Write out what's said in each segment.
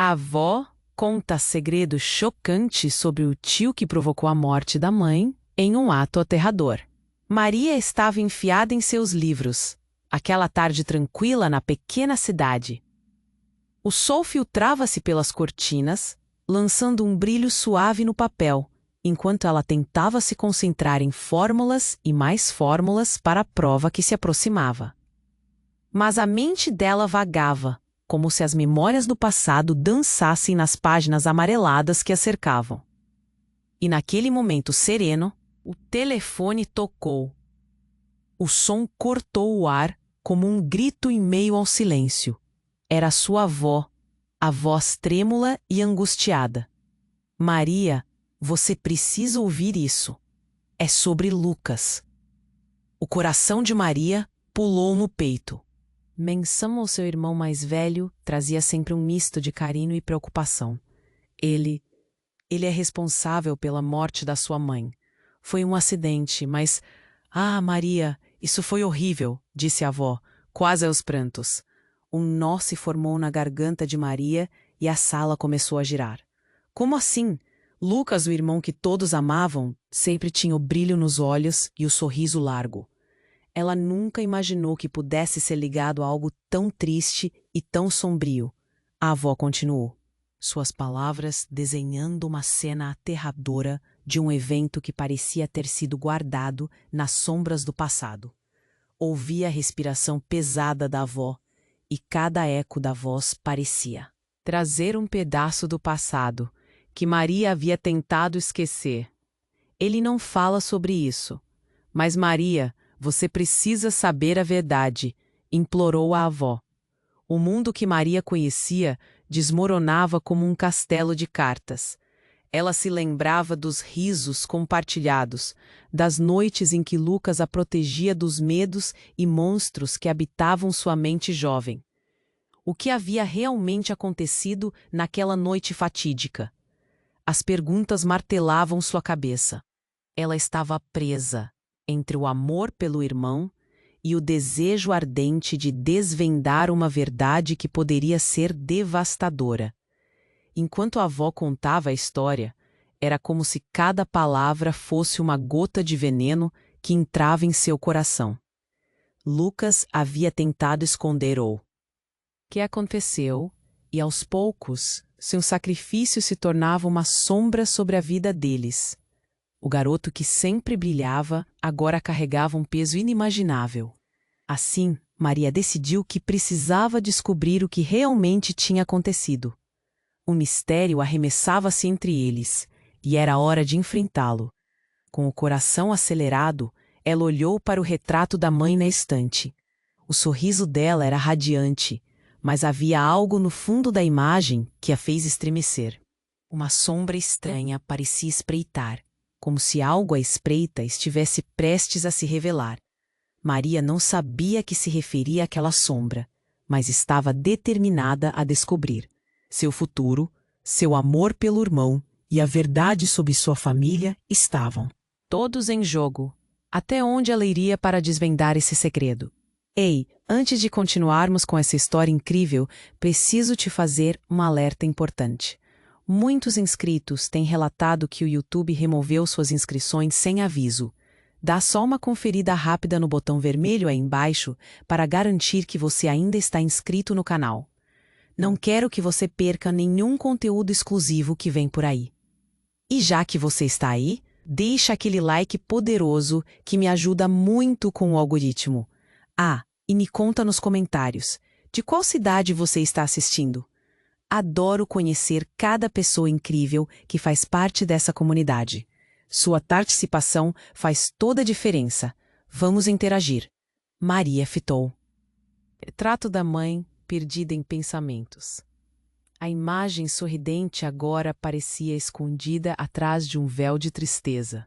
A avó conta segredo chocante sobre o tio que provocou a morte da mãe em um ato aterrador. Maria estava enfiada em seus livros, aquela tarde tranquila na pequena cidade. O sol filtrava-se pelas cortinas, lançando um brilho suave no papel, enquanto ela tentava se concentrar em fórmulas e mais fórmulas para a prova que se aproximava. Mas a mente dela vagava, como se as memórias do passado dançassem nas páginas amareladas que a cercavam. E naquele momento sereno, o telefone tocou. O som cortou o ar como um grito em meio ao silêncio. Era sua avó, a voz trêmula e angustiada. Maria, você precisa ouvir isso. É sobre Lucas. O coração de Maria pulou no peito. Menção ao seu irmão mais velho trazia sempre um misto de carinho e preocupação. Ele é responsável pela morte da sua mãe. Foi um acidente, mas... Ah, Maria, isso foi horrível, disse a avó, quase aos prantos. Um nó se formou na garganta de Maria e a sala começou a girar. Como assim? Lucas, o irmão que todos amavam, sempre tinha o brilho nos olhos e o sorriso largo. Ela nunca imaginou que pudesse ser ligado a algo tão triste e tão sombrio. A avó continuou, suas palavras desenhando uma cena aterradora de um evento que parecia ter sido guardado nas sombras do passado. Ouvia a respiração pesada da avó e cada eco da voz parecia trazer um pedaço do passado que Maria havia tentado esquecer. Ele não fala sobre isso, mas Maria, você precisa saber a verdade, implorou a avó. O mundo que Maria conhecia desmoronava como um castelo de cartas. Ela se lembrava dos risos compartilhados, das noites em que Lucas a protegia dos medos e monstros que habitavam sua mente jovem. O que havia realmente acontecido naquela noite fatídica? As perguntas martelavam sua cabeça. Ela estava presa entre o amor pelo irmão e o desejo ardente de desvendar uma verdade que poderia ser devastadora. Enquanto a avó contava a história, era como se cada palavra fosse uma gota de veneno que entrava em seu coração. Lucas havia tentado esconder o que aconteceu, e aos poucos, seu sacrifício se tornava uma sombra sobre a vida deles. O garoto que sempre brilhava agora carregava um peso inimaginável. Assim, Maria decidiu que precisava descobrir o que realmente tinha acontecido. O mistério arremessava-se entre eles, e era hora de enfrentá-lo. Com o coração acelerado, ela olhou para o retrato da mãe na estante. O sorriso dela era radiante, mas havia algo no fundo da imagem que a fez estremecer. Uma sombra estranha parecia espreitar, como se algo à espreita estivesse prestes a se revelar. Maria não sabia a que se referia aquela sombra, mas estava determinada a descobrir. Seu futuro, seu amor pelo irmão e a verdade sobre sua família estavam todos em jogo. Até onde ela iria para desvendar esse segredo? Ei, antes de continuarmos com essa história incrível, preciso te fazer um alerta importante. Muitos inscritos têm relatado que o YouTube removeu suas inscrições sem aviso. Dá só uma conferida rápida no botão vermelho aí embaixo para garantir que você ainda está inscrito no canal. Não quero que você perca nenhum conteúdo exclusivo que vem por aí. E já que você está aí, deixa aquele like poderoso que me ajuda muito com o algoritmo. Ah, e me conta nos comentários, de qual cidade você está assistindo? Adoro conhecer cada pessoa incrível que faz parte dessa comunidade. Sua participação faz toda a diferença. Vamos interagir. Maria fitou. Retrato da mãe perdida em pensamentos. A imagem sorridente agora parecia escondida atrás de um véu de tristeza.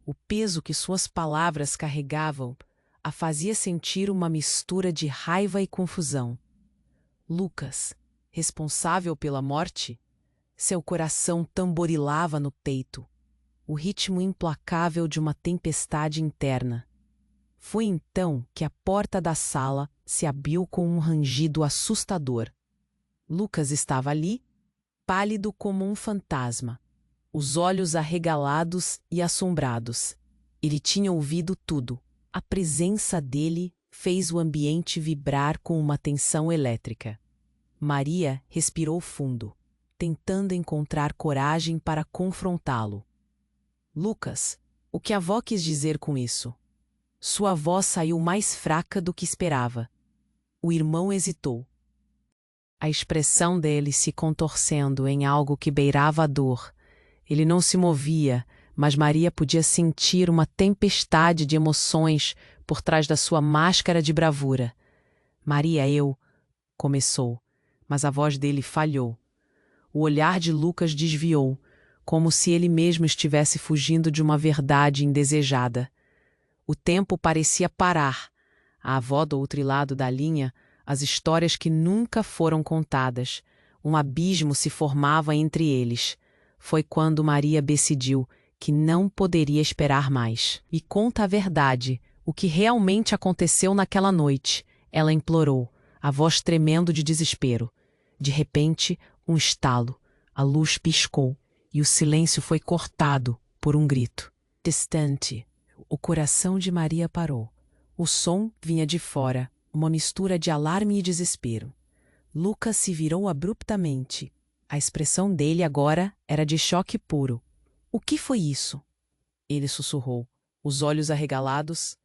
O peso que suas palavras carregavam a fazia sentir uma mistura de raiva e confusão. Lucas, responsável pela morte? Seu coração tamborilava no peito, o ritmo implacável de uma tempestade interna. Foi então que a porta da sala se abriu com um rangido assustador. Lucas estava ali, pálido como um fantasma, os olhos arregalados e assombrados. Ele tinha ouvido tudo. A presença dele fez o ambiente vibrar com uma tensão elétrica. Maria respirou fundo, tentando encontrar coragem para confrontá-lo. Lucas, o que a avó quis dizer com isso? Sua voz saiu mais fraca do que esperava. O irmão hesitou. A expressão dele se contorcendo em algo que beirava a dor. Ele não se movia, mas Maria podia sentir uma tempestade de emoções por trás da sua máscara de bravura. Maria, começou, mas a voz dele falhou. O olhar de Lucas desviou, como se ele mesmo estivesse fugindo de uma verdade indesejada. O tempo parecia parar. A avó do outro lado da linha, as histórias que nunca foram contadas. Um abismo se formava entre eles. Foi quando Maria decidiu que não poderia esperar mais. "Me conta a verdade, o que realmente aconteceu naquela noite", ela implorou, a voz tremendo de desespero. De repente, um estalo, a luz piscou e o silêncio foi cortado por um grito. Distante, o coração de Maria parou. O som vinha de fora, uma mistura de alarme e desespero. Lucas se virou abruptamente. A expressão dele agora era de choque puro. "O que foi isso?" Ele sussurrou, os olhos arregalados.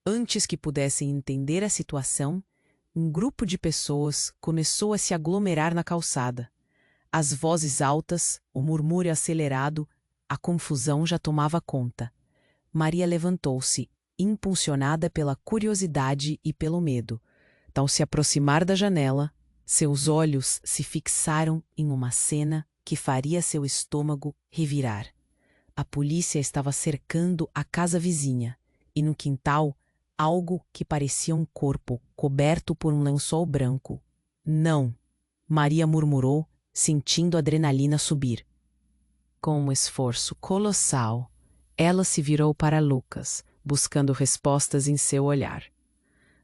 Antes que pudessem entender a situação, um grupo de pessoas começou a se aglomerar na calçada. As vozes altas, o murmúrio acelerado, a confusão já tomava conta. Maria levantou-se, impulsionada pela curiosidade e pelo medo. Ao se aproximar da janela, seus olhos se fixaram em uma cena que faria seu estômago revirar. A polícia estava cercando a casa vizinha, e no quintal, algo que parecia um corpo coberto por um lençol branco. "Não", Maria murmurou, sentindo a adrenalina subir. Com um esforço colossal, ela se virou para Lucas, buscando respostas em seu olhar.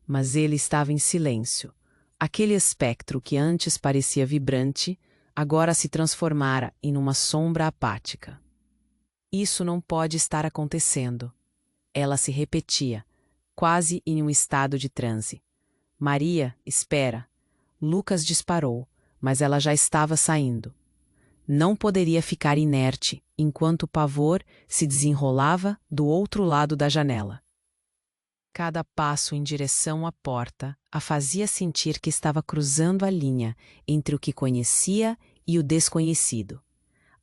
Mas ele estava em silêncio. Aquele espectro que antes parecia vibrante, agora se transformara em uma sombra apática. "Isso não pode estar acontecendo." Ela se repetia, quase em um estado de transe. "Maria, espera." Lucas disparou, mas ela já estava saindo. Não poderia ficar inerte enquanto o pavor se desenrolava do outro lado da janela. Cada passo em direção à porta a fazia sentir que estava cruzando a linha entre o que conhecia e o desconhecido.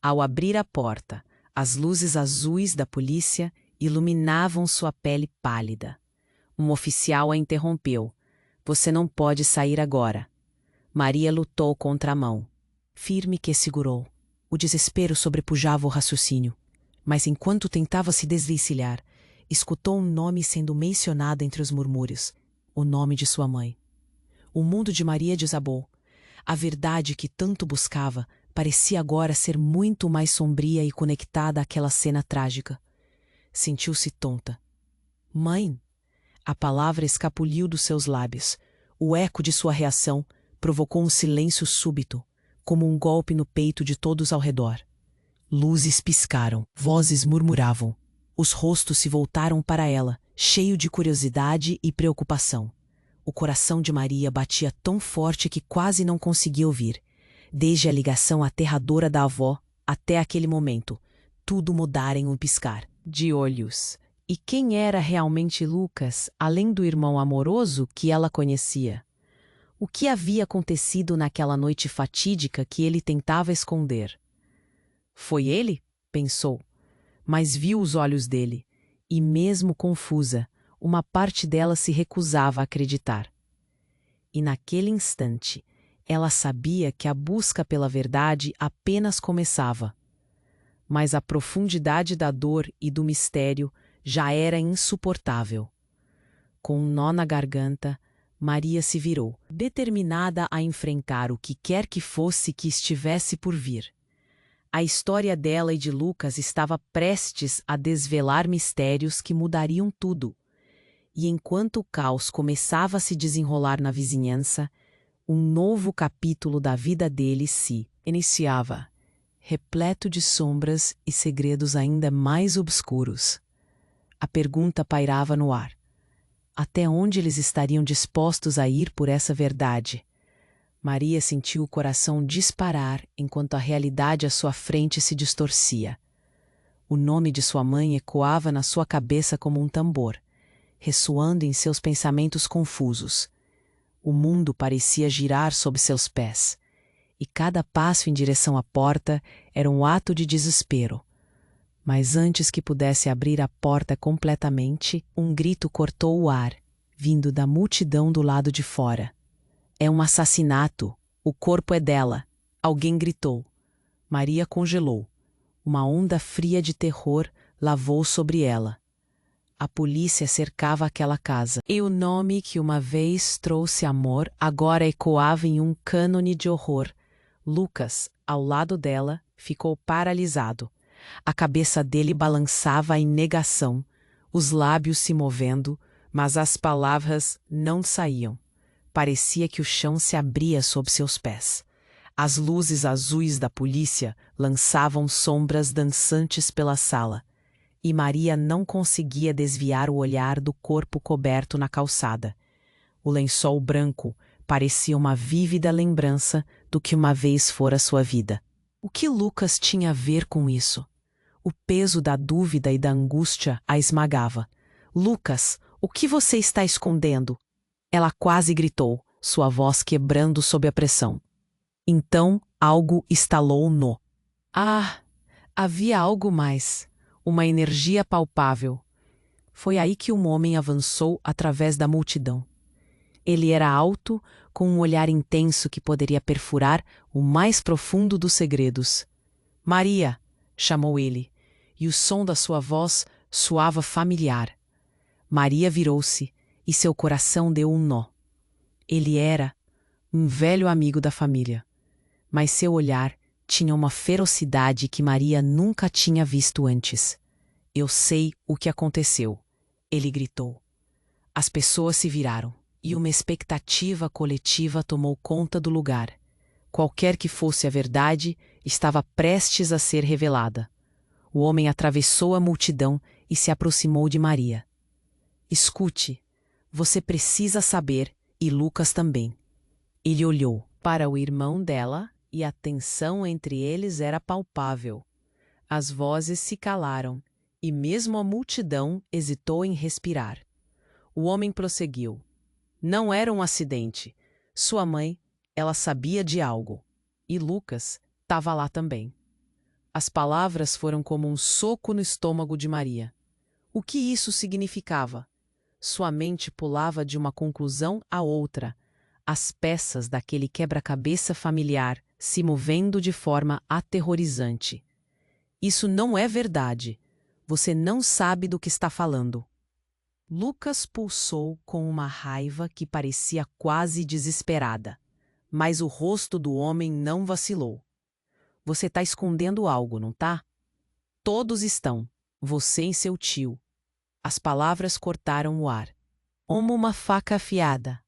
Ao abrir a porta, as luzes azuis da polícia iluminavam sua pele pálida. Um oficial a interrompeu. "Você não pode sair agora." Maria lutou contra a mão, firme que segurou. O desespero sobrepujava o raciocínio, mas enquanto tentava se desvencilhar, escutou um nome sendo mencionado entre os murmúrios, o nome de sua mãe. O mundo de Maria desabou. A verdade que tanto buscava parecia agora ser muito mais sombria e conectada àquela cena trágica. Sentiu-se tonta. "Mãe?" A palavra escapuliu dos seus lábios. O eco de sua reação provocou um silêncio súbito, como um golpe no peito de todos ao redor. Luzes piscaram, vozes murmuravam. Os rostos se voltaram para ela, cheio de curiosidade e preocupação. O coração de Maria batia tão forte que quase não conseguia ouvir. Desde a ligação aterradora da avó até aquele momento, tudo mudara em um piscar de olhos. E quem era realmente Lucas, além do irmão amoroso que ela conhecia? O que havia acontecido naquela noite fatídica que ele tentava esconder? Foi ele? Pensou. Mas viu os olhos dele, e mesmo confusa, uma parte dela se recusava a acreditar. E naquele instante, ela sabia que a busca pela verdade apenas começava. Mas a profundidade da dor e do mistério já era insuportável. Com um nó na garganta, Maria se virou, determinada a enfrentar o que quer que fosse que estivesse por vir. A história dela e de Lucas estava prestes a desvelar mistérios que mudariam tudo. E enquanto o caos começava a se desenrolar na vizinhança, um novo capítulo da vida deles se iniciava, repleto de sombras e segredos ainda mais obscuros. A pergunta pairava no ar. Até onde eles estariam dispostos a ir por essa verdade? Maria sentiu o coração disparar enquanto a realidade à sua frente se distorcia. O nome de sua mãe ecoava na sua cabeça como um tambor, ressoando em seus pensamentos confusos. O mundo parecia girar sob seus pés, e cada passo em direção à porta era um ato de desespero. Mas antes que pudesse abrir a porta completamente, um grito cortou o ar, vindo da multidão do lado de fora. "É um assassinato! O corpo é dela!" Alguém gritou. Maria congelou. Uma onda fria de terror lavou sobre ela. A polícia cercava aquela casa, e o nome que uma vez trouxe amor agora ecoava em um cânone de horror. Lucas, ao lado dela, ficou paralisado. A cabeça dele balançava em negação, os lábios se movendo, mas as palavras não saíam. Parecia que o chão se abria sob seus pés. As luzes azuis da polícia lançavam sombras dançantes pela sala, e Maria não conseguia desviar o olhar do corpo coberto na calçada. O lençol branco parecia uma vívida lembrança do que uma vez fora sua vida. O que Lucas tinha a ver com isso? O peso da dúvida e da angústia a esmagava. "Lucas, o que você está escondendo?" Ela quase gritou, sua voz quebrando sob a pressão. Então algo estalou no. Havia algo mais. Uma energia palpável. Foi aí que um homem avançou através da multidão. Ele era alto, com um olhar intenso que poderia perfurar o mais profundo dos segredos. "Maria!" chamou ele, e o som da sua voz soava familiar. Maria virou-se, e seu coração deu um nó. Ele era um velho amigo da família, mas seu olhar tinha uma ferocidade que Maria nunca tinha visto antes. "Eu sei o que aconteceu", ele gritou. As pessoas se viraram, e uma expectativa coletiva tomou conta do lugar. Qualquer que fosse a verdade, estava prestes a ser revelada. O homem atravessou a multidão e se aproximou de Maria. "Escute, você precisa saber, e Lucas também." Ele olhou para o irmão dela e a tensão entre eles era palpável. As vozes se calaram, e mesmo a multidão hesitou em respirar. O homem prosseguiu. "Não era um acidente. Sua mãe, ela sabia de algo. E Lucas estava lá também." As palavras foram como um soco no estômago de Maria. O que isso significava? Sua mente pulava de uma conclusão a outra, as peças daquele quebra-cabeça familiar se movendo de forma aterrorizante. "Isso não é verdade. Você não sabe do que está falando." Lucas pulsou com uma raiva que parecia quase desesperada, mas o rosto do homem não vacilou. "Você está escondendo algo, não tá?" "Todos estão. Você e seu tio." As palavras cortaram o ar, como uma faca afiada.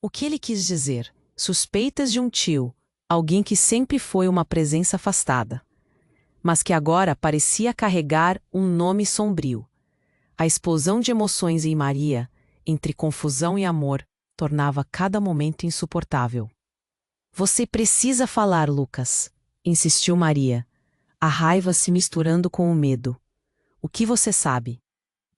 O que ele quis dizer? Suspeitas de um tio, alguém que sempre foi uma presença afastada, mas que agora parecia carregar um nome sombrio. A explosão de emoções em Maria, entre confusão e amor, tornava cada momento insuportável. "Você precisa falar, Lucas", insistiu Maria, a raiva se misturando com o medo. "O que você sabe?"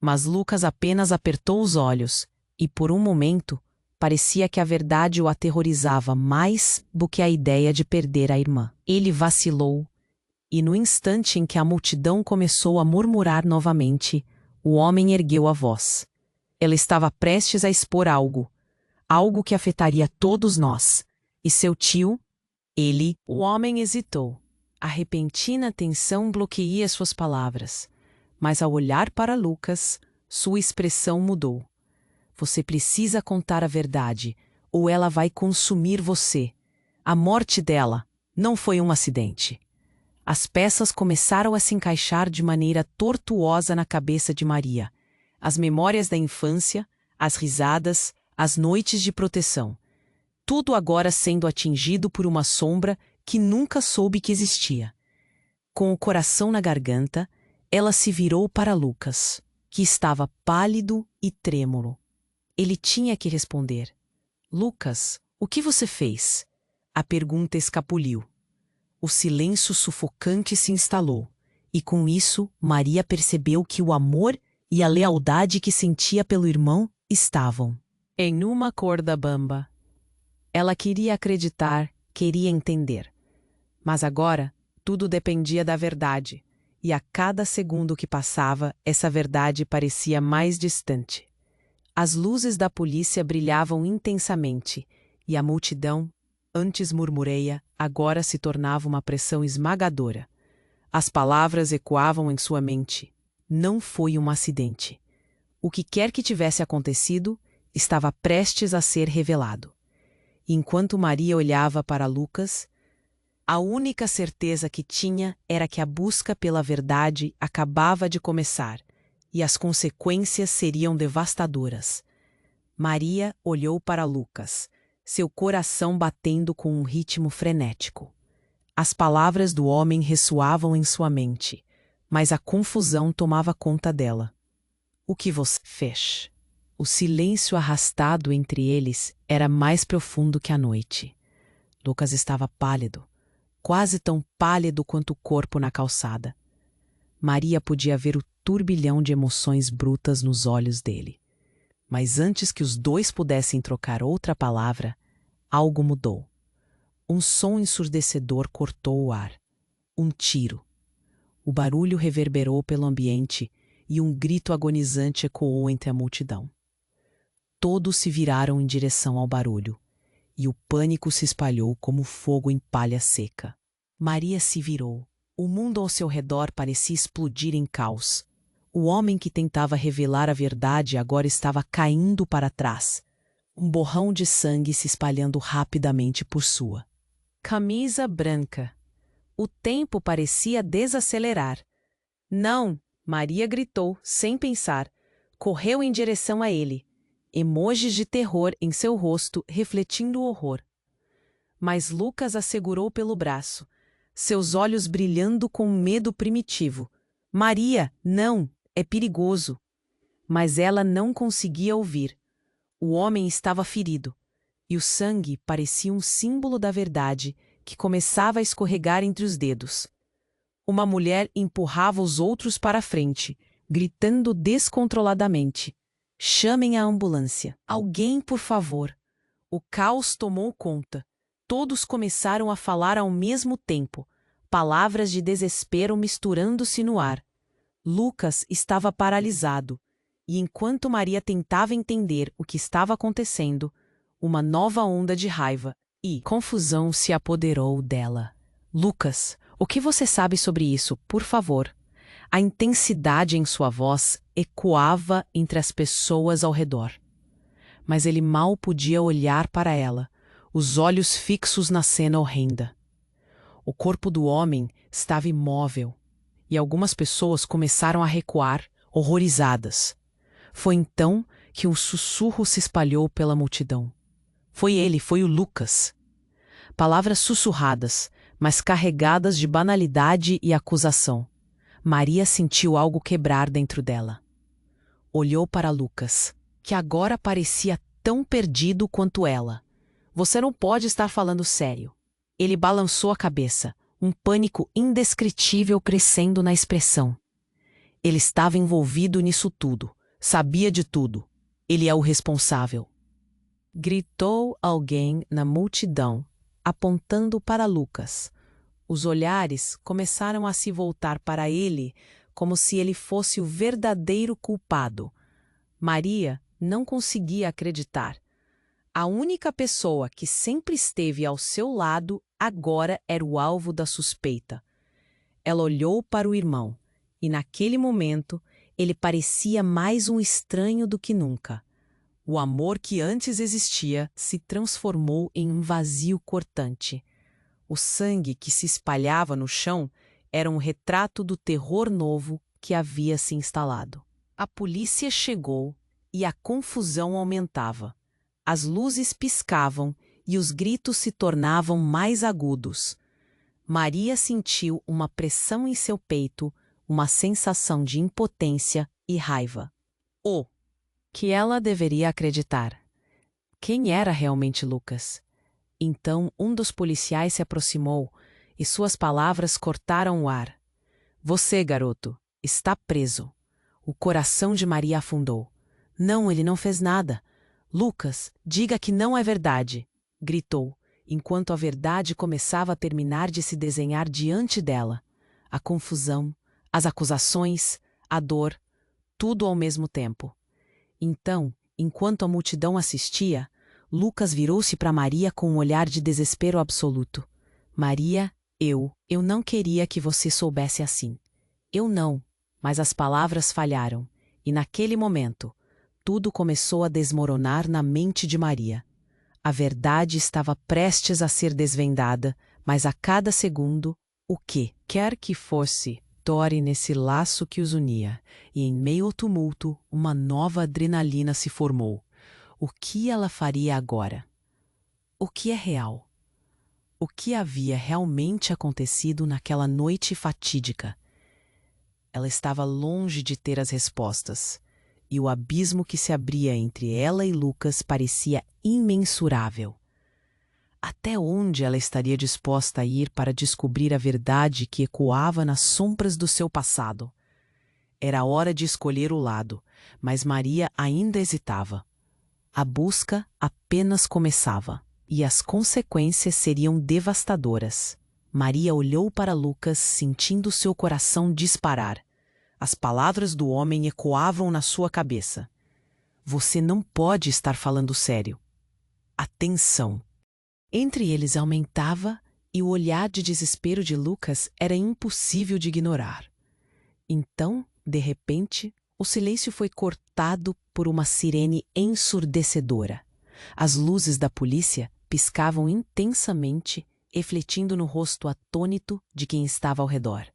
Mas Lucas apenas apertou os olhos, e por um momento, parecia que a verdade o aterrorizava mais do que a ideia de perder a irmã. Ele vacilou, e no instante em que a multidão começou a murmurar novamente, o homem ergueu a voz. Ela estava prestes a expor algo que afetaria todos nós. E seu tio? O homem hesitou. A repentina tensão bloqueia suas palavras, mas ao olhar para Lucas, sua expressão mudou. "Você precisa contar a verdade, ou ela vai consumir você. A morte dela não foi um acidente." As peças começaram a se encaixar de maneira tortuosa na cabeça de Maria. As memórias da infância, as risadas, as noites de proteção. Tudo agora sendo atingido por uma sombra que nunca soube que existia. Com o coração na garganta, ela se virou para Lucas, que estava pálido e trêmulo. Ele tinha que responder. Lucas, o que você fez? A pergunta escapuliu. O silêncio sufocante se instalou, e com isso Maria percebeu que o amor e a lealdade que sentia pelo irmão estavam em uma corda bamba. Ela queria acreditar, queria entender. Mas agora, tudo dependia da verdade, e a cada segundo que passava, essa verdade parecia mais distante. As luzes da polícia brilhavam intensamente, e a multidão, antes murmureia, agora se tornava uma pressão esmagadora. As palavras ecoavam em sua mente. Não foi um acidente. O que quer que tivesse acontecido, estava prestes a ser revelado. Enquanto Maria olhava para Lucas, a única certeza que tinha era que a busca pela verdade acabava de começar, e as consequências seriam devastadoras. Maria olhou para Lucas, seu coração batendo com um ritmo frenético. As palavras do homem ressoavam em sua mente, mas a confusão tomava conta dela. O que você fez? O silêncio arrastado entre eles era mais profundo que a noite. Lucas estava pálido, quase tão pálido quanto o corpo na calçada. Maria podia ver o turbilhão de emoções brutas nos olhos dele. Mas antes que os dois pudessem trocar outra palavra, algo mudou. Um som ensurdecedor cortou o ar. Um tiro. O barulho reverberou pelo ambiente e um grito agonizante ecoou entre a multidão. Todos se viraram em direção ao barulho, e o pânico se espalhou como fogo em palha seca. Maria se virou. O mundo ao seu redor parecia explodir em caos. O homem que tentava revelar a verdade agora estava caindo para trás. Um borrão de sangue se espalhando rapidamente por sua camisa branca. O tempo parecia desacelerar. Não! Maria gritou, sem pensar. Correu em direção a ele. Emojis de terror em seu rosto, refletindo o horror. Mas Lucas a segurou pelo braço, seus olhos brilhando com um medo primitivo. Maria, não! É perigoso. Mas ela não conseguia ouvir. O homem estava ferido, e o sangue parecia um símbolo da verdade que começava a escorregar entre os dedos. Uma mulher empurrava os outros para a frente, gritando descontroladamente. Chamem a ambulância. Alguém, por favor. O caos tomou conta. Todos começaram a falar ao mesmo tempo, palavras de desespero misturando-se no ar. Lucas estava paralisado, e enquanto Maria tentava entender o que estava acontecendo, uma nova onda de raiva e confusão se apoderou dela. Lucas, o que você sabe sobre isso, por favor? A intensidade em sua voz ecoava entre as pessoas ao redor. Mas ele mal podia olhar para ela, os olhos fixos na cena horrenda. O corpo do homem estava imóvel, e algumas pessoas começaram a recuar, horrorizadas. Foi então que um sussurro se espalhou pela multidão. Foi ele, foi o Lucas. Palavras sussurradas, mas carregadas de banalidade e acusação. Maria sentiu algo quebrar dentro dela. Olhou para Lucas, que agora parecia tão perdido quanto ela. Você não pode estar falando sério. Ele balançou a cabeça, um pânico indescritível crescendo na expressão. Ele estava envolvido nisso tudo, sabia de tudo. Ele é o responsável. Gritou alguém na multidão, apontando para Lucas. Os olhares começaram a se voltar para ele, como se ele fosse o verdadeiro culpado. Maria não conseguia acreditar. A única pessoa que sempre esteve ao seu lado agora era o alvo da suspeita. Ela olhou para o irmão, e naquele momento ele parecia mais um estranho do que nunca. O amor que antes existia se transformou em um vazio cortante. O sangue que se espalhava no chão era um retrato do terror novo que havia se instalado. A polícia chegou e a confusão aumentava. As luzes piscavam e os gritos se tornavam mais agudos. Maria sentiu uma pressão em seu peito, uma sensação de impotência e raiva. O que ela deveria acreditar? Quem era realmente Lucas? Então um dos policiais se aproximou e suas palavras cortaram o ar. Você, garoto, está preso. O coração de Maria afundou. Não, ele não fez nada. Lucas, diga que não é verdade, gritou, enquanto a verdade começava a terminar de se desenhar diante dela. A confusão, as acusações, a dor, tudo ao mesmo tempo. Então, enquanto a multidão assistia, Lucas virou-se para Maria com um olhar de desespero absoluto. Maria, eu não queria que você soubesse assim. Eu não, mas as palavras falharam, e naquele momento, tudo começou a desmoronar na mente de Maria. A verdade estava prestes a ser desvendada, mas a cada segundo, o que quer que fosse, tore nesse laço que os unia, e em meio ao tumulto, uma nova adrenalina se formou. O que ela faria agora? O que é real? O que havia realmente acontecido naquela noite fatídica? Ela estava longe de ter as respostas, e o abismo que se abria entre ela e Lucas parecia imensurável. Até onde ela estaria disposta a ir para descobrir a verdade que ecoava nas sombras do seu passado? Era hora de escolher o lado, mas Maria ainda hesitava. A busca apenas começava, e as consequências seriam devastadoras. Maria olhou para Lucas, sentindo seu coração disparar. As palavras do homem ecoavam na sua cabeça. Você não pode estar falando sério. A tensão entre eles aumentava e o olhar de desespero de Lucas era impossível de ignorar. Então, de repente, o silêncio foi cortado por uma sirene ensurdecedora. As luzes da polícia piscavam intensamente, refletindo no rosto atônito de quem estava ao redor.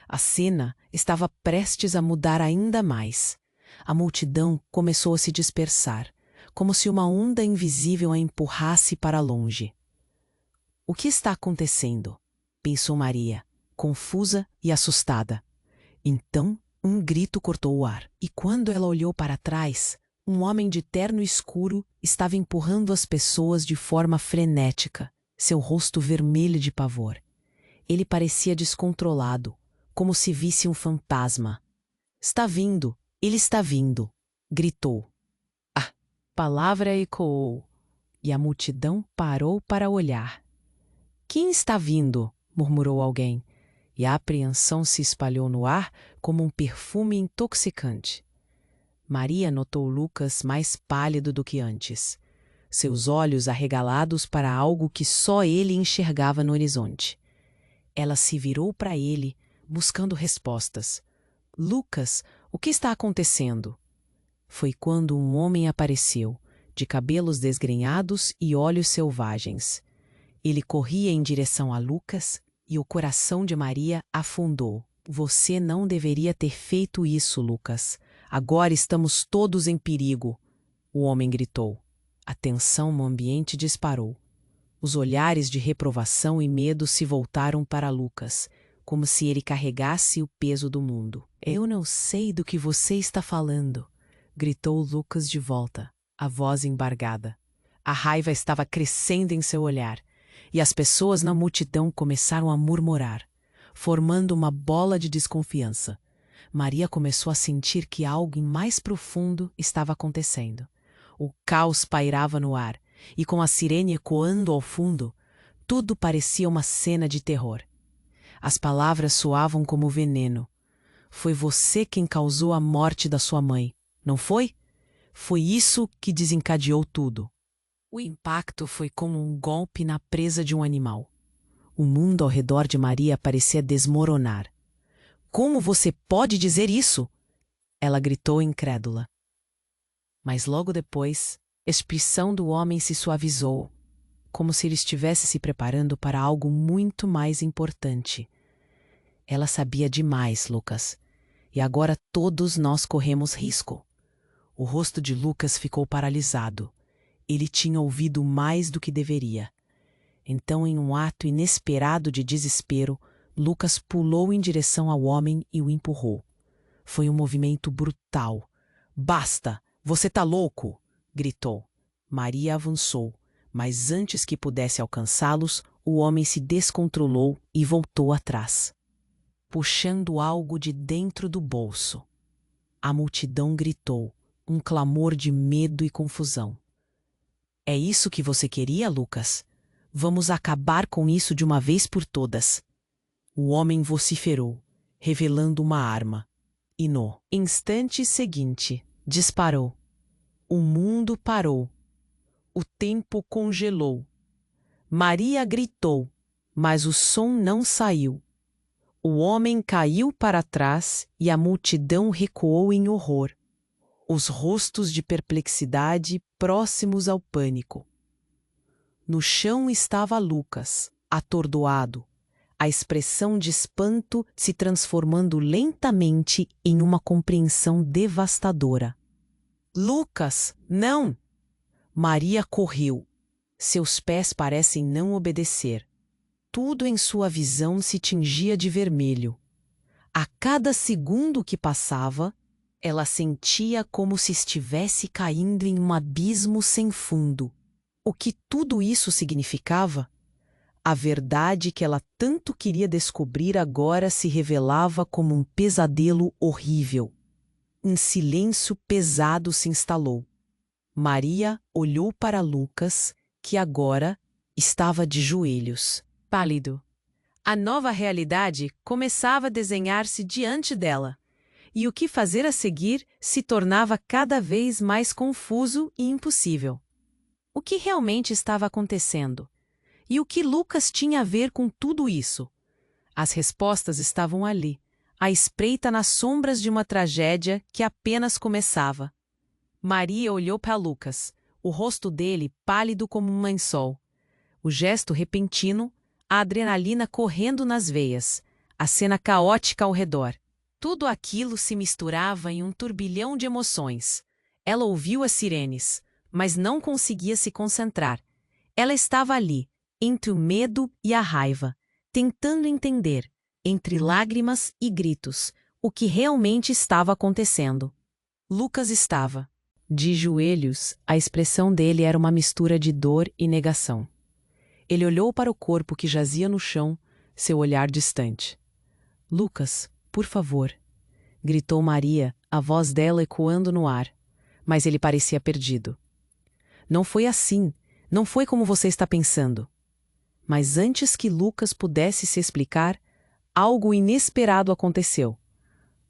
A cena estava prestes a mudar ainda mais. A multidão começou a se dispersar, como se uma onda invisível a empurrasse para longe. O que está acontecendo? Pensou Maria, confusa e assustada. Então, um grito cortou o ar, e quando ela olhou para trás, um homem de terno escuro estava empurrando as pessoas de forma frenética, seu rosto vermelho de pavor. Ele parecia descontrolado, como se visse um fantasma. Está vindo, ele está vindo, gritou. A palavra ecoou, e a multidão parou para olhar. Quem está vindo? Murmurou alguém, e a apreensão se espalhou no ar como um perfume intoxicante. Maria notou Lucas mais pálido do que antes, seus olhos arregalados para algo que só ele enxergava no horizonte. Ela se virou para ele, buscando respostas. Lucas, o que está acontecendo? Foi quando um homem apareceu, de cabelos desgrenhados e olhos selvagens. Ele corria em direção a Lucas e o coração de Maria afundou. Você não deveria ter feito isso, Lucas. Agora estamos todos em perigo, o homem gritou. A tensão no ambiente disparou. Os olhares de reprovação e medo se voltaram para Lucas, como se ele carregasse o peso do mundo. Eu não sei do que você está falando, gritou Lucas de volta, a voz embargada. A raiva estava crescendo em seu olhar, e as pessoas na multidão começaram a murmurar, formando uma bola de desconfiança. Maria começou a sentir que algo mais profundo estava acontecendo. O caos pairava no ar, e com a sirene ecoando ao fundo, tudo parecia uma cena de terror. As palavras soavam como veneno. Foi você quem causou a morte da sua mãe, não foi? Foi isso que desencadeou tudo. O impacto foi como um golpe na presa de um animal. O mundo ao redor de Maria parecia desmoronar. Como você pode dizer isso? Ela gritou incrédula. Mas logo depois, a expressão do homem se suavizou, como se ele estivesse se preparando para algo muito mais importante. Ela sabia demais, Lucas, e agora todos nós corremos risco. O rosto de Lucas ficou paralisado. Ele tinha ouvido mais do que deveria. Então, em um ato inesperado de desespero, Lucas pulou em direção ao homem e o empurrou. Foi um movimento brutal. "Basta! Você tá louco!" gritou. Maria avançou, mas antes que pudesse alcançá-los, o homem se descontrolou e voltou atrás, puxando algo de dentro do bolso. A multidão gritou, um clamor de medo e confusão. "É isso que você queria, Lucas? Vamos acabar com isso de uma vez por todas." O homem vociferou, revelando uma arma, e no instante seguinte, disparou. O mundo parou. O tempo congelou. Maria gritou, mas o som não saiu. O homem caiu para trás e a multidão recuou em horror, os rostos de perplexidade próximos ao pânico. No chão estava Lucas, atordoado, a expressão de espanto se transformando lentamente em uma compreensão devastadora. "Lucas, não!" Maria correu. Seus pés parecem não obedecer. Tudo em sua visão se tingia de vermelho. A cada segundo que passava, ela sentia como se estivesse caindo em um abismo sem fundo. O que tudo isso significava? A verdade que ela tanto queria descobrir agora se revelava como um pesadelo horrível. Um silêncio pesado se instalou. Maria olhou para Lucas, que agora estava de joelhos, pálido. A nova realidade começava a desenhar-se diante dela, e o que fazer a seguir se tornava cada vez mais confuso e impossível. O que realmente estava acontecendo? E o que Lucas tinha a ver com tudo isso? As respostas estavam ali, à espreita nas sombras de uma tragédia que apenas começava. Maria olhou para Lucas, o rosto dele pálido como um lençol. O gesto repentino, a adrenalina correndo nas veias, a cena caótica ao redor. Tudo aquilo se misturava em um turbilhão de emoções. Ela ouviu as sirenes, mas não conseguia se concentrar. Ela estava ali, entre o medo e a raiva, tentando entender, entre lágrimas e gritos, o que realmente estava acontecendo. Lucas estava de joelhos. A expressão dele era uma mistura de dor e negação. Ele olhou para o corpo que jazia no chão, seu olhar distante. "Lucas, por favor", gritou Maria, a voz dela ecoando no ar, mas ele parecia perdido. "Não foi assim, não foi como você está pensando." Mas antes que Lucas pudesse se explicar, algo inesperado aconteceu.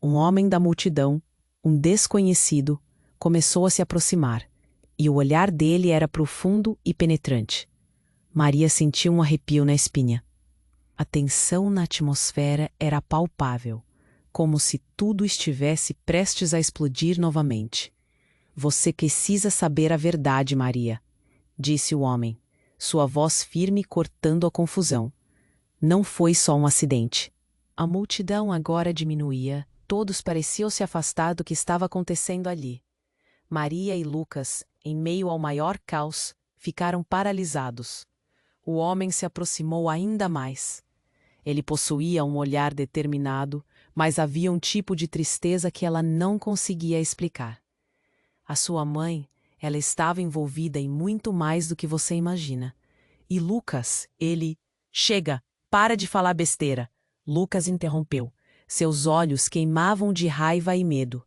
Um homem da multidão, um desconhecido, começou a se aproximar, e o olhar dele era profundo e penetrante. Maria sentiu um arrepio na espinha. A tensão na atmosfera era palpável, como se tudo estivesse prestes a explodir novamente. "Você precisa saber a verdade, Maria", disse o homem, sua voz firme cortando a confusão. "Não foi só um acidente." A multidão agora diminuía, todos pareciam se afastar do que estava acontecendo ali. Maria e Lucas, em meio ao maior caos, ficaram paralisados. O homem se aproximou ainda mais. Ele possuía um olhar determinado, mas havia um tipo de tristeza que ela não conseguia explicar. A sua mãe, ela estava envolvida em muito mais do que você imagina. E Lucas, ele... "Chega, para de falar besteira." Lucas interrompeu. Seus olhos queimavam de raiva e medo.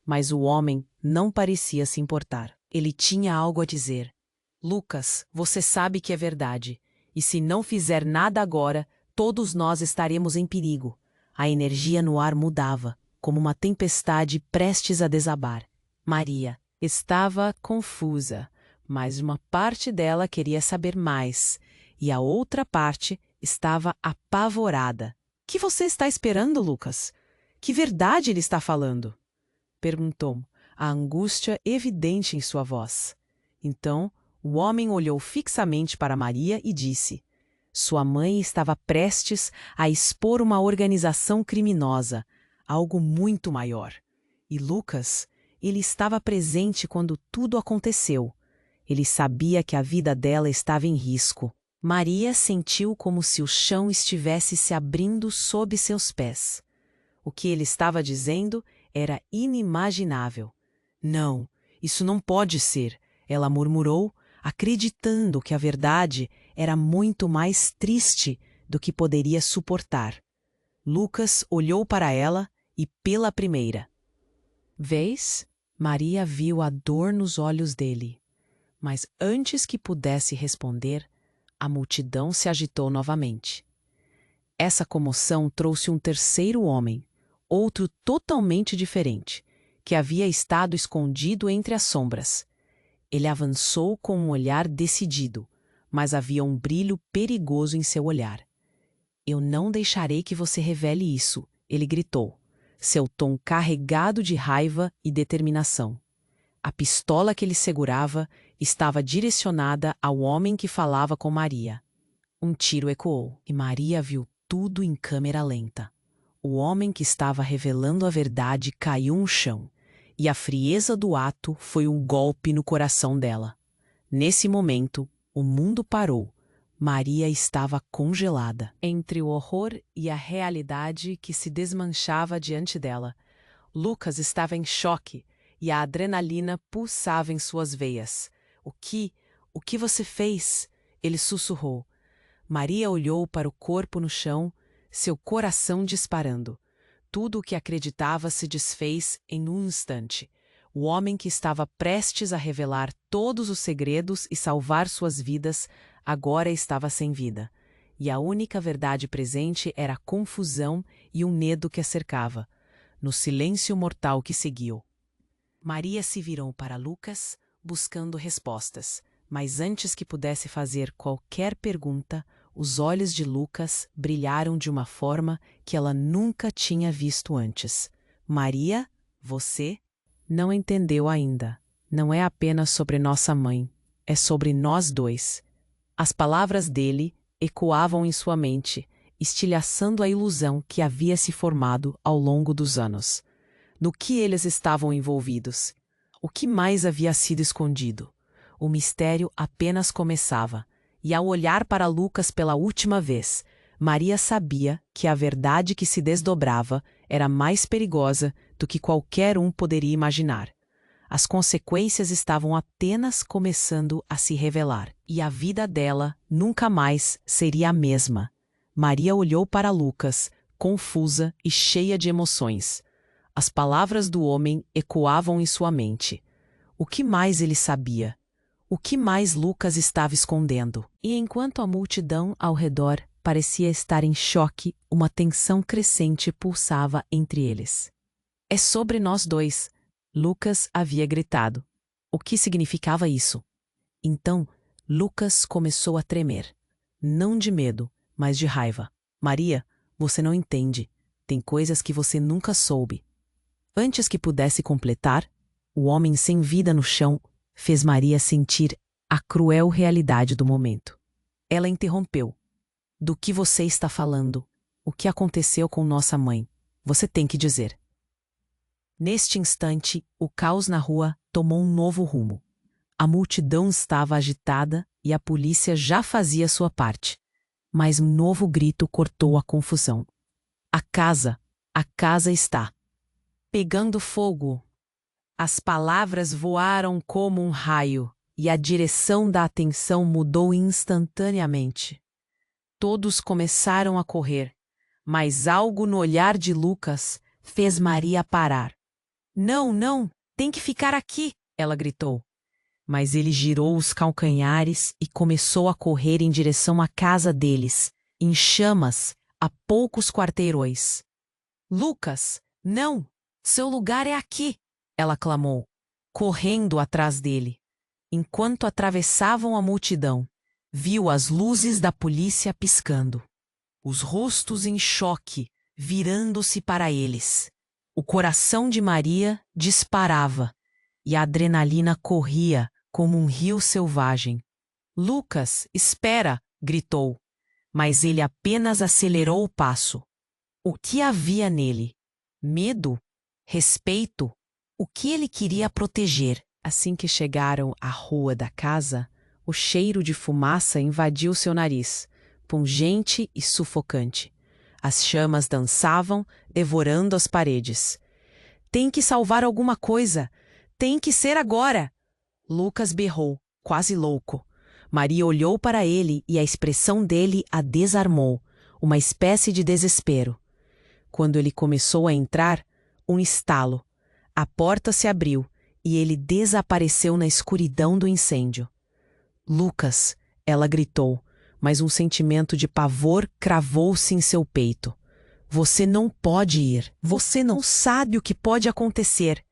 Mas o homem não parecia se importar. Ele tinha algo a dizer. "Lucas, você sabe que é verdade. E se não fizer nada agora, todos nós estaremos em perigo." A energia no ar mudava, como uma tempestade prestes a desabar. Maria estava confusa, mas uma parte dela queria saber mais, e a outra parte estava apavorada. "Que você está esperando, Lucas? Que verdade ele está falando?" perguntou, a angústia evidente em sua voz. Então, o homem olhou fixamente para Maria e disse: "Sua mãe estava prestes a expor uma organização criminosa, algo muito maior. E Lucas, ele estava presente quando tudo aconteceu. Ele sabia que a vida dela estava em risco." Maria sentiu como se o chão estivesse se abrindo sob seus pés. O que ele estava dizendo era inimaginável. Não, isso não pode ser, ela murmurou, acreditando que a verdade era muito mais triste do que poderia suportar. Lucas olhou para ela e pela primeira vez, Maria viu a dor nos olhos dele. Mas antes que pudesse responder, a multidão se agitou novamente. Essa comoção trouxe um terceiro homem, outro totalmente diferente, que havia estado escondido entre as sombras. Ele avançou com um olhar decidido, mas havia um brilho perigoso em seu olhar. Eu não deixarei que você revele isso, ele gritou, seu tom carregado de raiva e determinação. A pistola que ele segurava estava direcionada ao homem que falava com Maria. Um tiro ecoou e Maria viu tudo em câmera lenta. O homem que estava revelando a verdade caiu no chão, e a frieza do ato foi um golpe no coração dela. Nesse momento, o mundo parou. Maria estava congelada entre o horror e a realidade que se desmanchava diante dela. Lucas estava em choque e a adrenalina pulsava em suas veias. O que você fez? Ele sussurrou. Maria olhou para o corpo no chão, seu coração disparando. Tudo o que acreditava se desfez em um instante. O homem que estava prestes a revelar todos os segredos e salvar suas vidas agora estava sem vida. E a única verdade presente era a confusão e o medo que a cercava. No silêncio mortal que seguiu, Maria se virou para Lucas, buscando respostas. Mas antes que pudesse fazer qualquer pergunta, os olhos de Lucas brilharam de uma forma que ela nunca tinha visto antes. Maria, você não entendeu ainda. Não é apenas sobre nossa mãe, é sobre nós dois. As palavras dele ecoavam em sua mente, estilhaçando a ilusão que havia se formado ao longo dos anos. No que eles estavam envolvidos? O que mais havia sido escondido? O mistério apenas começava, e ao olhar para Lucas pela última vez, Maria sabia que a verdade que se desdobrava era mais perigosa do que qualquer um poderia imaginar. As consequências estavam apenas começando a se revelar, e a vida dela nunca mais seria a mesma. Maria olhou para Lucas, confusa e cheia de emoções. As palavras do homem ecoavam em sua mente. O que mais ele sabia? O que mais Lucas estava escondendo? E enquanto a multidão ao redor parecia estar em choque, uma tensão crescente pulsava entre eles. É sobre nós dois, Lucas havia gritado. O que significava isso? Então, Lucas começou a tremer. Não de medo, mas de raiva. Maria, você não entende. Tem coisas que você nunca soube. Antes que pudesse completar, o homem sem vida no chão fez Maria sentir a cruel realidade do momento. Ela interrompeu. Do que você está falando? O que aconteceu com nossa mãe? Você tem que dizer. Neste instante, o caos na rua tomou um novo rumo. A multidão estava agitada e a polícia já fazia sua parte. Mas um novo grito cortou a confusão. A casa está pegando fogo. As palavras voaram como um raio e a direção da atenção mudou instantaneamente. Todos começaram a correr, mas algo no olhar de Lucas fez Maria parar. Não, tem que ficar aqui, ela gritou. Mas ele girou os calcanhares e começou a correr em direção à casa deles, em chamas, a poucos quarteirões. Lucas, não! Seu lugar é aqui! Ela clamou, correndo atrás dele. Enquanto atravessavam a multidão, viu as luzes da polícia piscando. Os rostos em choque, virando-se para eles. O coração de Maria disparava e a adrenalina corria como um rio selvagem. Lucas, espera! Gritou, mas ele apenas acelerou o passo. O que havia nele? Medo? Respeito? O que ele queria proteger? Assim que chegaram à rua da casa, O cheiro de fumaça invadiu seu nariz, pungente e sufocante. As chamas dançavam, devorando as paredes. Tem que salvar alguma coisa! Tem que ser agora! Lucas berrou, quase louco. Maria olhou para ele e a expressão dele a desarmou, uma espécie de desespero. Quando ele começou a entrar, um estalo. A porta se abriu e ele desapareceu na escuridão do incêndio. Lucas, ela gritou, mas um sentimento de pavor cravou-se em seu peito. Você não pode ir. Você não sabe o que pode acontecer.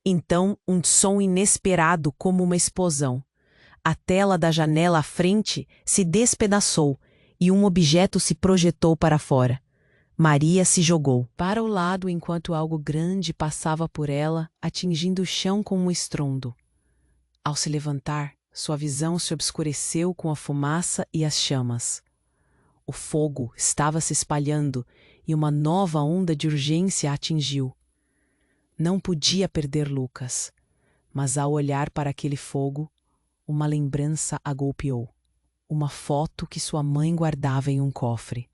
Então, um som inesperado como uma explosão. A tela da janela à frente se despedaçou e um objeto se projetou para fora. Maria se jogou para o lado enquanto algo grande passava por ela, atingindo o chão com um estrondo. Ao se levantar, sua visão se obscureceu com a fumaça e as chamas. O fogo estava se espalhando e uma nova onda de urgência a atingiu. Não podia perder Lucas, mas ao olhar para aquele fogo, uma lembrança a golpeou. Uma foto que sua mãe guardava em um cofre.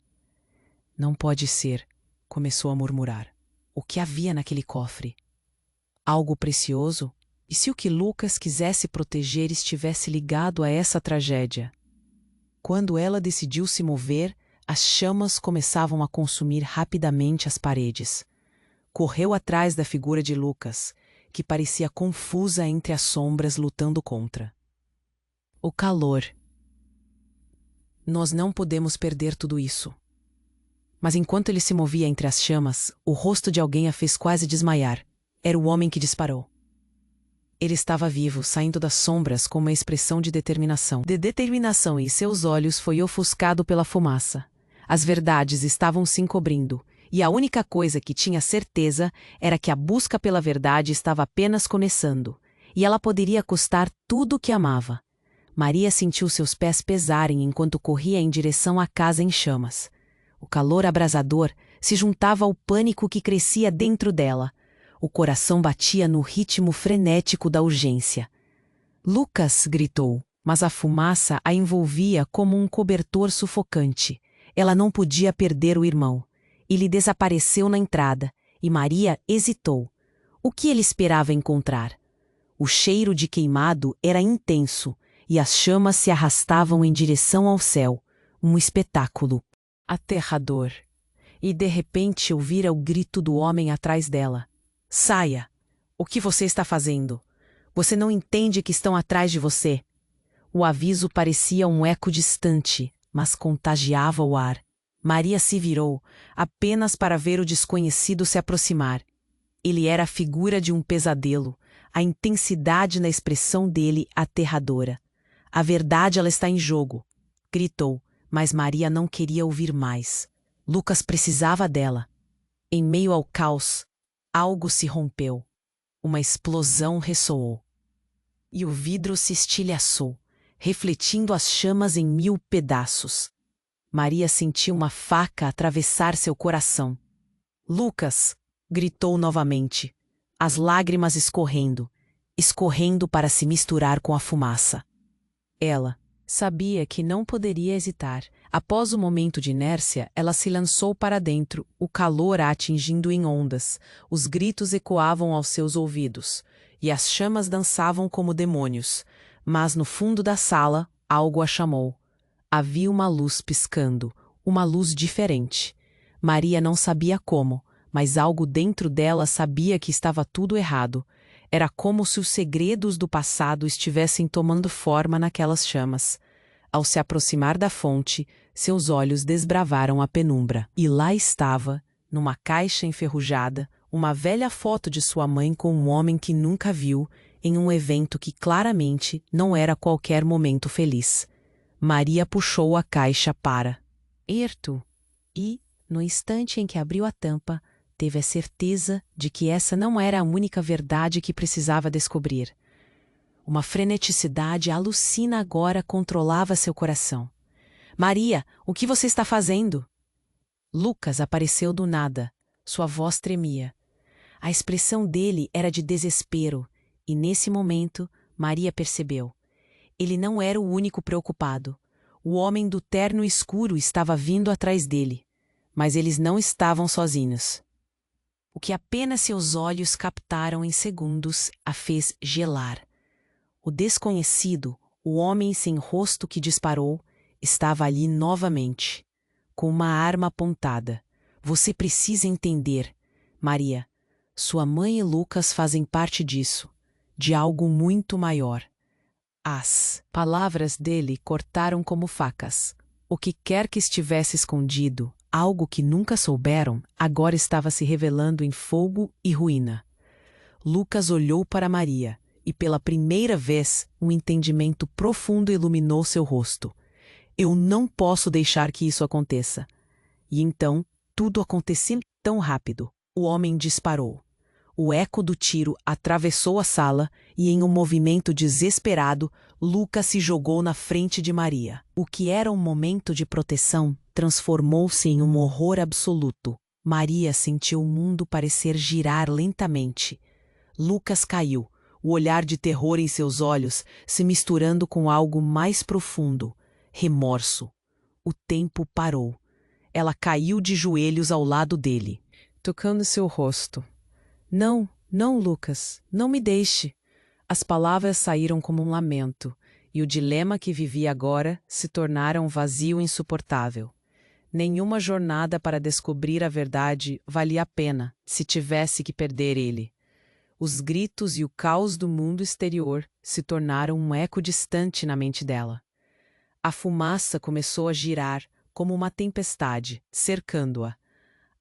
Não pode ser, começou a murmurar. O que havia naquele cofre? Algo precioso? E se o que Lucas quisesse proteger estivesse ligado a essa tragédia? Quando ela decidiu se mover, as chamas começavam a consumir rapidamente as paredes. Correu atrás da figura de Lucas, que parecia confusa entre as sombras lutando contra. O calor. Nós não podemos perder tudo isso. Mas enquanto ele se movia entre as chamas, o rosto de alguém a fez quase desmaiar. Era o homem que disparou. Ele estava vivo, saindo das sombras com uma expressão de determinação. E seus olhos foi ofuscado pela fumaça. As verdades estavam se encobrindo, e a única coisa que tinha certeza era que a busca pela verdade estava apenas começando, e ela poderia custar tudo o que amava. Maria sentiu seus pés pesarem enquanto corria em direção à casa em chamas. O calor abrasador se juntava ao pânico que crescia dentro dela. O coração batia no ritmo frenético da urgência. Lucas gritou, mas a fumaça a envolvia como um cobertor sufocante. Ela não podia perder o irmão. Ele desapareceu na entrada, e Maria hesitou. O que ele esperava encontrar? O cheiro de queimado era intenso, e as chamas se arrastavam em direção ao céu. Um espetáculo aterrador. E de repente ouvira o grito do homem atrás dela. Saia! O que você está fazendo? Você não entende que estão atrás de você? O aviso parecia um eco distante, mas contagiava o ar. Maria se virou, apenas para ver o desconhecido se aproximar. Ele era a figura de um pesadelo, a intensidade na expressão dele aterradora. A verdade ela está em jogo, gritou, mas Maria não queria ouvir mais. Lucas precisava dela. Em meio ao caos, algo se rompeu. Uma explosão ressoou. E o vidro se estilhaçou, refletindo as chamas em 1000 pedaços. Maria sentiu uma faca atravessar seu coração. Lucas! Gritou novamente, as lágrimas escorrendo para se misturar com a fumaça. Ela sabia que não poderia hesitar. Após o momento de inércia, ela se lançou para dentro, o calor a atingindo em ondas. Os gritos ecoavam aos seus ouvidos, e as chamas dançavam como demônios. Mas no fundo da sala, algo a chamou. Havia uma luz piscando, uma luz diferente. Maria não sabia como, mas algo dentro dela sabia que estava tudo errado. Era como se os segredos do passado estivessem tomando forma naquelas chamas. Ao se aproximar da fonte, seus olhos desbravaram a penumbra. E lá estava, numa caixa enferrujada, uma velha foto de sua mãe com um homem que nunca viu, em um evento que claramente não era qualquer momento feliz. Maria puxou a caixa para Erto e, no instante em que abriu a tampa, teve a certeza de que essa não era a única verdade que precisava descobrir. Uma freneticidade alucina agora controlava seu coração. Maria, o que você está fazendo? Lucas apareceu do nada. Sua voz tremia. A expressão dele era de desespero, e nesse momento, Maria percebeu. Ele não era o único preocupado. O homem do terno escuro estava vindo atrás dele. Mas eles não estavam sozinhos. O que apenas seus olhos captaram em segundos a fez gelar. O desconhecido, o homem sem rosto que disparou, estava ali novamente, com uma arma apontada. Você precisa entender, Maria. Sua mãe e Lucas fazem parte disso, de algo muito maior. As palavras dele cortaram como facas. O que quer que estivesse escondido, algo que nunca souberam, agora estava se revelando em fogo e ruína. Lucas olhou para Maria, e pela primeira vez um entendimento profundo iluminou seu rosto. Eu não posso deixar que isso aconteça. E então, tudo aconteceu tão rápido. O homem disparou. O eco do tiro atravessou a sala e, em um movimento desesperado, Lucas se jogou na frente de Maria. O que era um momento de proteção transformou-se em um horror absoluto. Maria sentiu o mundo parecer girar lentamente. Lucas caiu, o olhar de terror em seus olhos se misturando com algo mais profundo, remorso. O tempo parou. Ela caiu de joelhos ao lado dele, tocando seu rosto. Não, não, Lucas, não me deixe. As palavras saíram como um lamento, e o dilema que vivia agora se tornara um vazio insuportável. Nenhuma jornada para descobrir a verdade valia a pena se tivesse que perder ele. Os gritos e o caos do mundo exterior se tornaram um eco distante na mente dela. A fumaça começou a girar como uma tempestade, cercando-a.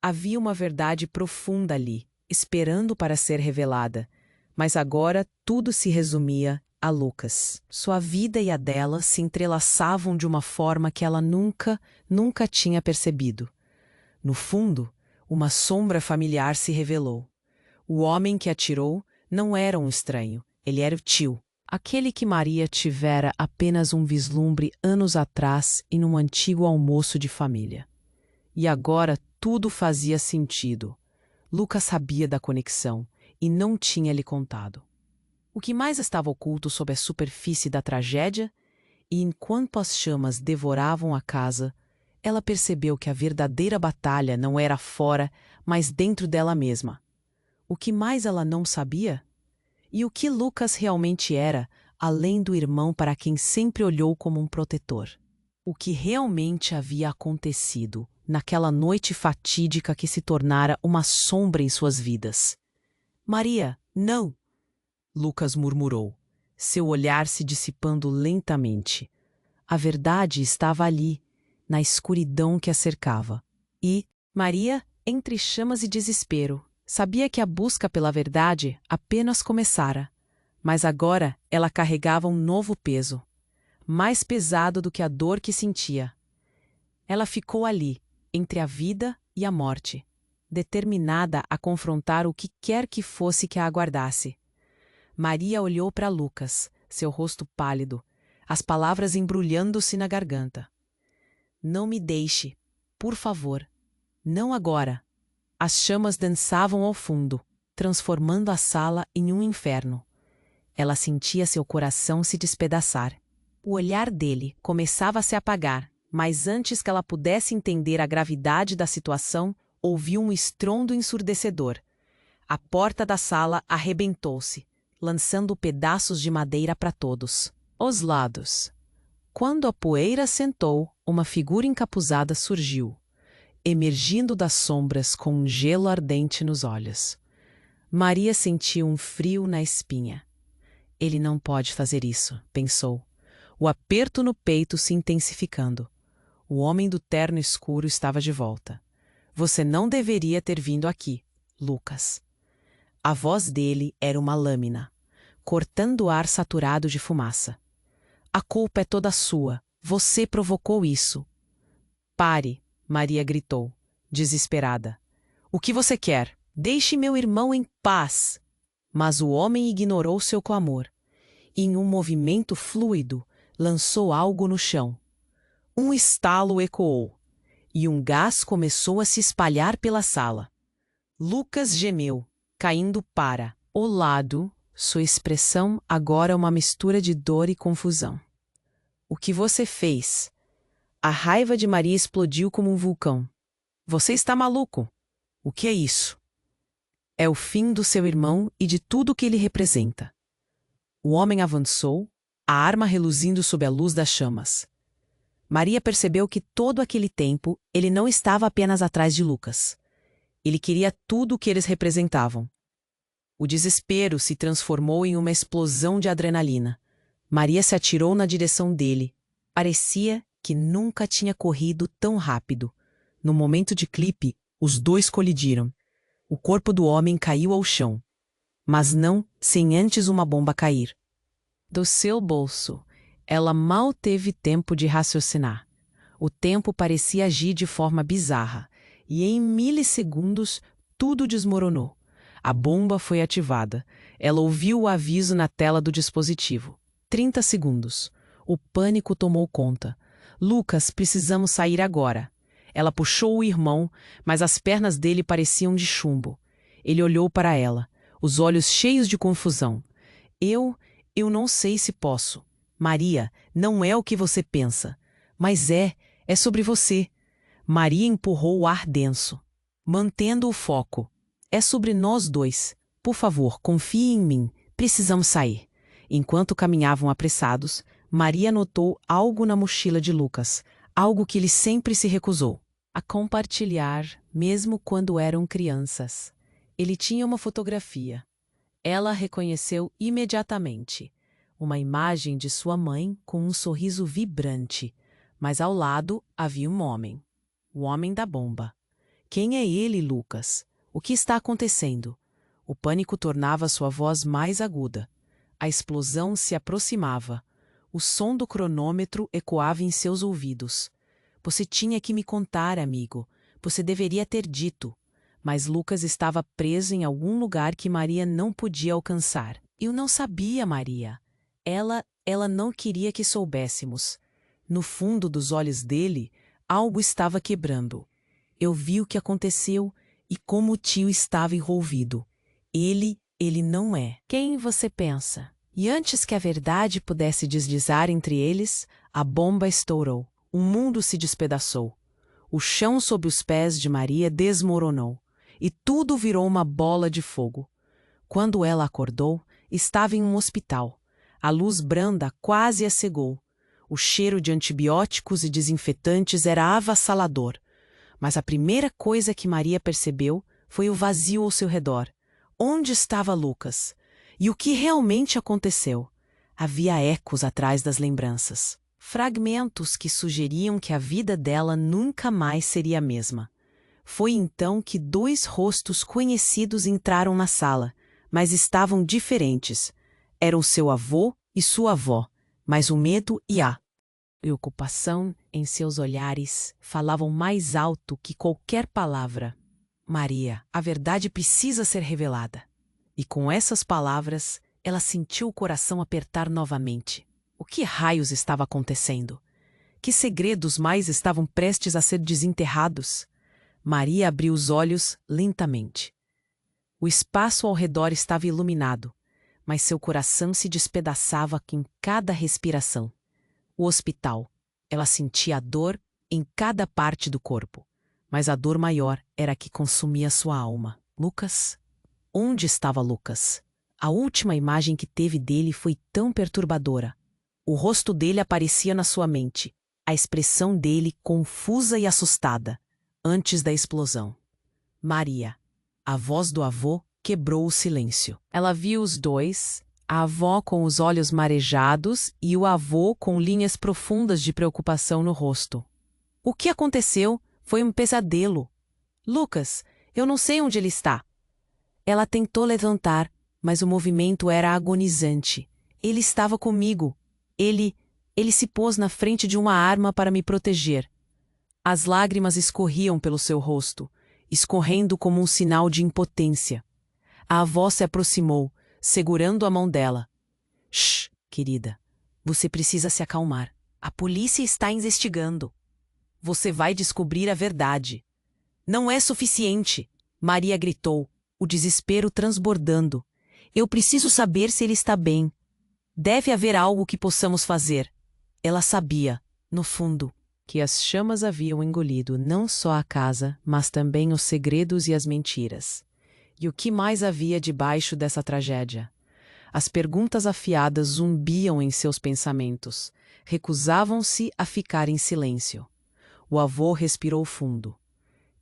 Havia uma verdade profunda ali, esperando para ser revelada, mas agora tudo se resumia a Lucas. Sua vida e a dela se entrelaçavam de uma forma que ela nunca tinha percebido. No fundo, uma sombra familiar se revelou. O homem que atirou não era um estranho, ele era o tio. Aquele que Maria tivera apenas um vislumbre anos atrás em um antigo almoço de família. E agora tudo fazia sentido. Lucas sabia da conexão e não tinha lhe contado. O que mais estava oculto sob a superfície da tragédia? E enquanto as chamas devoravam a casa, ela percebeu que a verdadeira batalha não era fora, mas dentro dela mesma. O que mais ela não sabia? E o que Lucas realmente era, além do irmão para quem sempre olhou como um protetor? O que realmente havia acontecido naquela noite fatídica que se tornara uma sombra em suas vidas? Maria, não! Lucas murmurou, seu olhar se dissipando lentamente. A verdade estava ali, na escuridão que a cercava. E Maria, entre chamas e desespero, sabia que a busca pela verdade apenas começara. Mas agora ela carregava um novo peso, mais pesado do que a dor que sentia. Ela ficou ali, entre a vida e a morte, determinada a confrontar o que quer que fosse que a aguardasse. Maria olhou para Lucas, seu rosto pálido, as palavras embrulhando-se na garganta. Não me deixe, por favor. Não agora. As chamas dançavam ao fundo, transformando a sala em um inferno. Ela sentia seu coração se despedaçar. O olhar dele começava a se apagar, mas antes que ela pudesse entender a gravidade da situação, ouviu um estrondo ensurdecedor. A porta da sala arrebentou-se, lançando pedaços de madeira para todos os lados. Quando a poeira assentou, uma figura encapuzada surgiu, emergindo das sombras com um gelo ardente nos olhos. Maria sentiu um frio na espinha. Ele não pode fazer isso, pensou, o aperto no peito se intensificando. O homem do terno escuro estava de volta. Você não deveria ter vindo aqui, Lucas. A voz dele era uma lâmina, cortando o ar saturado de fumaça. A culpa é toda sua. Você provocou isso. Pare, Maria gritou, desesperada. O que você quer? Deixe meu irmão em paz. Mas o homem ignorou seu clamor. E, em um movimento fluido, lançou algo no chão. Um estalo ecoou, e um gás começou a se espalhar pela sala. Lucas gemeu, caindo para o lado, sua expressão agora uma mistura de dor e confusão. O que você fez? A raiva de Maria explodiu como um vulcão. Você está maluco? O que é isso? É o fim do seu irmão e de tudo o que ele representa. O homem avançou, a arma reluzindo sob a luz das chamas. Maria percebeu que todo aquele tempo ele não estava apenas atrás de Lucas. Ele queria tudo o que eles representavam. O desespero se transformou em uma explosão de adrenalina. Maria se atirou na direção dele. Parecia que nunca tinha corrido tão rápido. No momento de clipe, os dois colidiram. O corpo do homem caiu ao chão. Mas não sem antes uma bomba cair. Do seu bolso, ela mal teve tempo de raciocinar. O tempo parecia agir de forma bizarra, e em milissegundos tudo desmoronou. A bomba foi ativada. Ela ouviu o aviso na tela do dispositivo. 30 segundos. O pânico tomou conta. Lucas, precisamos sair agora. Ela puxou o irmão, mas as pernas dele pareciam de chumbo. Ele olhou para ela, os olhos cheios de confusão. Eu não sei se posso. Maria, não é o que você pensa. Mas é sobre você. Maria empurrou o ar denso, mantendo o foco. É sobre nós dois. Por favor, confie em mim. Precisamos sair. Enquanto caminhavam apressados, Maria notou algo na mochila de Lucas, algo que ele sempre se recusou a compartilhar, mesmo quando eram crianças. Ele tinha uma fotografia. Ela reconheceu imediatamente. Uma imagem de sua mãe com um sorriso vibrante, mas ao lado havia um homem. O homem da bomba. Quem é ele, Lucas? O que está acontecendo? O pânico tornava sua voz mais aguda. A explosão se aproximava. O som do cronômetro ecoava em seus ouvidos. Você tinha que me contar, amigo. Você deveria ter dito. Mas Lucas estava preso em algum lugar que Maria não podia alcançar. Eu não sabia, Maria. Ela não queria que soubéssemos. No fundo dos olhos dele, algo estava quebrando. Eu vi o que aconteceu e como o tio estava envolvido. Ele não é quem você pensa. E antes que a verdade pudesse deslizar entre eles, a bomba estourou. O mundo se despedaçou. O chão sob os pés de Maria desmoronou. E tudo virou uma bola de fogo. Quando ela acordou, estava em um hospital. A luz branda quase a cegou. O cheiro de antibióticos e desinfetantes era avassalador. Mas a primeira coisa que Maria percebeu foi o vazio ao seu redor. Onde estava Lucas? E o que realmente aconteceu? Havia ecos atrás das lembranças. Fragmentos que sugeriam que a vida dela nunca mais seria a mesma. Foi então que dois rostos conhecidos entraram na sala, mas estavam diferentes. Eram seu avô e sua avó, mas o medo e a preocupação em seus olhares falavam mais alto que qualquer palavra. Maria, a verdade precisa ser revelada. E com essas palavras, ela sentiu o coração apertar novamente. O que raios estava acontecendo? Que segredos mais estavam prestes a ser desenterrados? Maria abriu os olhos lentamente. O espaço ao redor estava iluminado, mas seu coração se despedaçava em cada respiração. O hospital. Ela sentia a dor em cada parte do corpo, mas a dor maior era a que consumia sua alma. Lucas? Onde estava Lucas? A última imagem que teve dele foi tão perturbadora. O rosto dele aparecia na sua mente, a expressão dele confusa e assustada, antes da explosão. Maria. A voz do avô quebrou o silêncio. Ela viu os dois, a avó com os olhos marejados e o avô com linhas profundas de preocupação no rosto. O que aconteceu foi um pesadelo. Lucas, eu não sei onde ele está. Ela tentou levantar, mas o movimento era agonizante. Ele estava comigo. Ele se pôs na frente de uma arma para me proteger. As lágrimas escorriam pelo seu rosto, escorrendo como um sinal de impotência. A avó se aproximou, segurando a mão dela. Shh, querida. Você precisa se acalmar. A polícia está investigando. Você vai descobrir a verdade. Não é suficiente, Maria gritou, o desespero transbordando. Eu preciso saber se ele está bem. Deve haver algo que possamos fazer. Ela sabia, no fundo, que as chamas haviam engolido não só a casa, mas também os segredos e as mentiras. E o que mais havia debaixo dessa tragédia? As perguntas afiadas zumbiam em seus pensamentos. Recusavam-se a ficar em silêncio. O avô respirou fundo.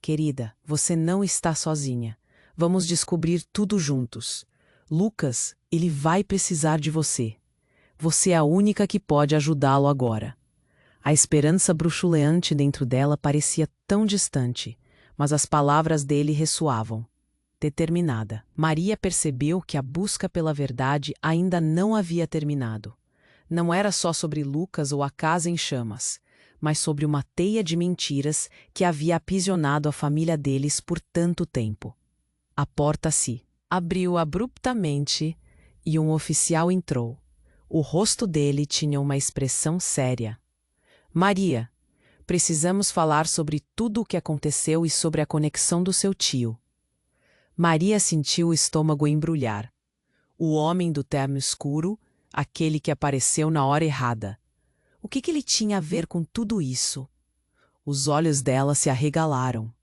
Querida, você não está sozinha. Vamos descobrir tudo juntos. Lucas, ele vai precisar de você. Você é a única que pode ajudá-lo agora. A esperança bruxuleante dentro dela parecia tão distante, mas as palavras dele ressoavam. Determinada, Maria percebeu que a busca pela verdade ainda não havia terminado. Não era só sobre Lucas ou a casa em chamas, mas sobre uma teia de mentiras que havia aprisionado a família deles por tanto tempo. A porta se abriu abruptamente e um oficial entrou. O rosto dele tinha uma expressão séria. Maria, precisamos falar sobre tudo o que aconteceu e sobre a conexão do seu tio. Maria sentiu o estômago embrulhar. O homem do terno escuro, aquele que apareceu na hora errada. O que ele tinha a ver com tudo isso? Os olhos dela se arregalaram.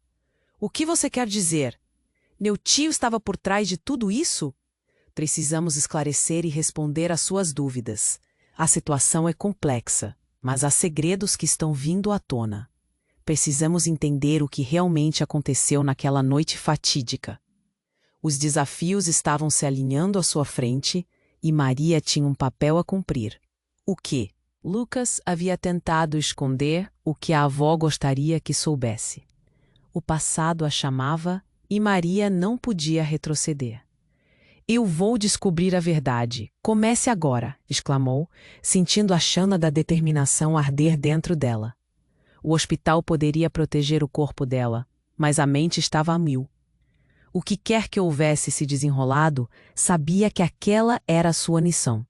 O que você quer dizer? Meu tio estava por trás de tudo isso? Precisamos esclarecer e responder às suas dúvidas. A situação é complexa, mas há segredos que estão vindo à tona. Precisamos entender o que realmente aconteceu naquela noite fatídica. Os desafios estavam se alinhando à sua frente e Maria tinha um papel a cumprir. O quê? Lucas havia tentado esconder o que a avó gostaria que soubesse. O passado a chamava e Maria não podia retroceder. Eu vou descobrir a verdade. Comece agora, exclamou, sentindo a chama da determinação arder dentro dela. O hospital poderia proteger o corpo dela, mas a mente estava a mil. O que quer que houvesse se desenrolado, sabia que aquela era a sua missão.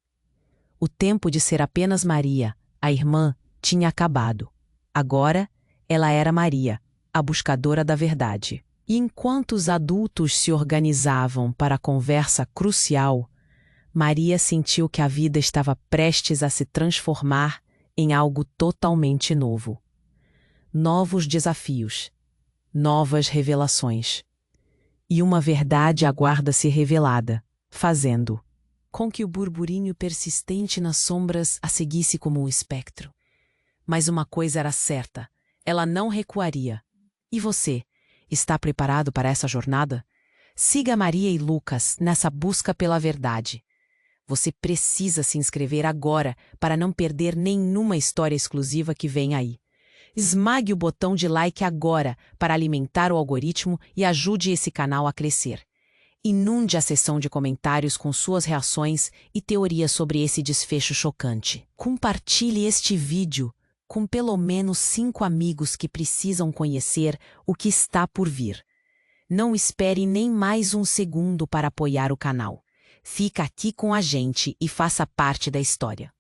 O tempo de ser apenas Maria, a irmã, tinha acabado. Agora, ela era Maria, a buscadora da verdade. E enquanto os adultos se organizavam para a conversa crucial, Maria sentiu que a vida estava prestes a se transformar em algo totalmente novo. Novos desafios, novas revelações. E uma verdade aguarda ser revelada, fazendo com que o burburinho persistente nas sombras a seguisse como um espectro. Mas uma coisa era certa, ela não recuaria. E você, está preparado para essa jornada? Siga Maria e Lucas nessa busca pela verdade. Você precisa se inscrever agora para não perder nenhuma história exclusiva que vem aí. Esmague o botão de like agora para alimentar o algoritmo e ajude esse canal a crescer. Inunde a seção de comentários com suas reações e teorias sobre esse desfecho chocante. Compartilhe este vídeo com pelo menos 5 amigos que precisam conhecer o que está por vir. Não espere nem mais um segundo para apoiar o canal. Fica aqui com a gente e faça parte da história.